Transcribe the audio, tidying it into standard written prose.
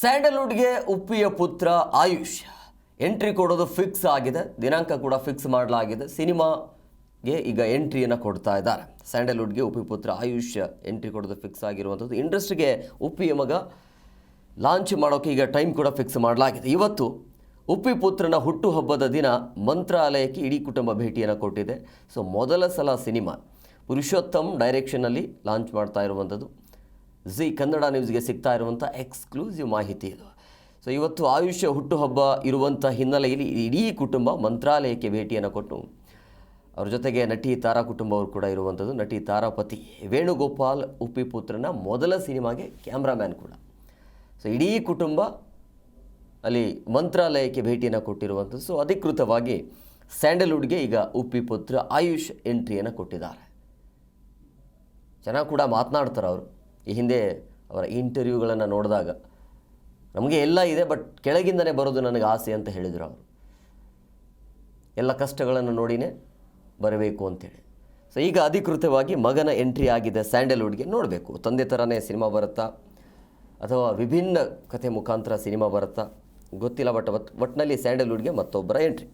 ಸ್ಯಾಂಡಲ್ವುಡ್ಗೆ ಉಪ್ಪಿಯ ಪುತ್ರ ಆಯುಷ್ ಎಂಟ್ರಿ ಕೊಡೋದು ಫಿಕ್ಸ್ ಆಗಿದೆ. ದಿನಾಂಕ ಕೂಡ ಫಿಕ್ಸ್ ಮಾಡಲಾಗಿದೆ. ಸಿನಿಮಾಗೆ ಈಗ ಎಂಟ್ರಿಯನ್ನು ಕೊಡ್ತಾ ಇದ್ದಾರೆ. ಸ್ಯಾಂಡಲ್ವುಡ್ಗೆ ಉಪ್ಪಿ ಪುತ್ರ ಆಯುಷ್ ಎಂಟ್ರಿ ಕೊಡೋದು ಫಿಕ್ಸ್ ಆಗಿರುವಂಥದ್ದು. ಇಂಡಸ್ಟ್ರಿಗೆ ಉಪ್ಪಿಯ ಮಗ ಲಾಂಚ್ ಮಾಡೋಕ್ಕೆ ಈಗ ಟೈಮ್ ಕೂಡ ಫಿಕ್ಸ್ ಮಾಡಲಾಗಿದೆ. ಇವತ್ತು ಉಪ್ಪಿ ಪುತ್ರನ ಹುಟ್ಟುಹಬ್ಬದ ದಿನ ಮಂತ್ರಾಲಯಕ್ಕೆ ಇಡೀ ಕುಟುಂಬ ಭೇಟಿಯನ್ನು ಕೊಟ್ಟಿದೆ. ಸೊ ಮೊದಲ ಸಲ ಸಿನಿಮಾ ಪುರುಷೋತ್ತಮ್ ಡೈರೆಕ್ಷನ್ನಲ್ಲಿ ಲಾಂಚ್ ಮಾಡ್ತಾ ಇರುವಂಥದ್ದು. ಜಿ ಕನ್ನಡ ನ್ಯೂಸ್ಗೆ ಸಿಗ್ತಾ ಇರುವಂಥ ಎಕ್ಸ್ಕ್ಲೂಸಿವ್ ಮಾಹಿತಿ ಇದು. ಸೊ ಇವತ್ತು ಆಯುಷ್ ಹುಟ್ಟುಹಬ್ಬ ಇರುವಂಥ ಹಿನ್ನೆಲೆಯಲ್ಲಿ ಇಡೀ ಕುಟುಂಬ ಮಂತ್ರಾಲಯಕ್ಕೆ ಭೇಟಿಯನ್ನು ಕೊಟ್ಟು ಅವ್ರ ಜೊತೆಗೆ ನಟಿ ತಾರಾ ಕುಟುಂಬ ಅವರು ಕೂಡ ಇರುವಂಥದ್ದು. ನಟಿ ತಾರಾ ಪತಿ ವೇಣುಗೋಪಾಲ್ ಉಪ್ಪಿ ಪುತ್ರನ ಮೊದಲ ಸಿನಿಮಾಗೆ ಕ್ಯಾಮ್ರಾಮ್ಯಾನ್ ಕೂಡ. ಸೊ ಇಡೀ ಕುಟುಂಬ ಅಲ್ಲಿ ಮಂತ್ರಾಲಯಕ್ಕೆ ಭೇಟಿಯನ್ನು ಕೊಟ್ಟಿರುವಂಥದ್ದು. ಸೊ ಅಧಿಕೃತವಾಗಿ ಸ್ಯಾಂಡಲ್ವುಡ್ಗೆ ಈಗ ಉಪ್ಪಿ ಪುತ್ರ ಆಯುಷ್ ಎಂಟ್ರಿಯನ್ನು ಕೊಟ್ಟಿದ್ದಾರೆ. ಚೆನ್ನಾಗಿ ಕೂಡ ಮಾತನಾಡ್ತಾರೆ ಅವರು. ಈ ಹಿಂದೆ ಅವರ ಇಂಟರ್ವ್ಯೂಗಳನ್ನು ನೋಡಿದಾಗ ನಮಗೆ ಎಲ್ಲ ಇದೆ, ಬಟ್ ಕೆಳಗಿಂದನೇ ಬರೋದು ನನಗೆ ಆಸೆ ಅಂತ ಹೇಳಿದರು ಅವರು. ಎಲ್ಲ ಕಷ್ಟಗಳನ್ನು ನೋಡಿನೇ ಬರಬೇಕು ಅಂತೇಳಿ. ಸೊ ಈಗ ಅಧಿಕೃತವಾಗಿ ಮಗನ ಎಂಟ್ರಿ ಆಗಿದೆ ಸ್ಯಾಂಡಲ್ವುಡ್ಗೆ. ನೋಡಬೇಕು ತಂದೆ ಥರನೇ ಸಿನಿಮಾ ಬರುತ್ತಾ ಅಥವಾ ವಿಭಿನ್ನ ಕಥೆ ಮುಖಾಂತರ ಸಿನಿಮಾ ಬರುತ್ತಾ ಗೊತ್ತಿಲ್ಲ. ಬಟ್ ಒಟ್ಟಿನಲ್ಲಿ ಸ್ಯಾಂಡಲ್ವುಡ್ಗೆ ಮತ್ತೊಬ್ಬರ ಎಂಟ್ರಿ.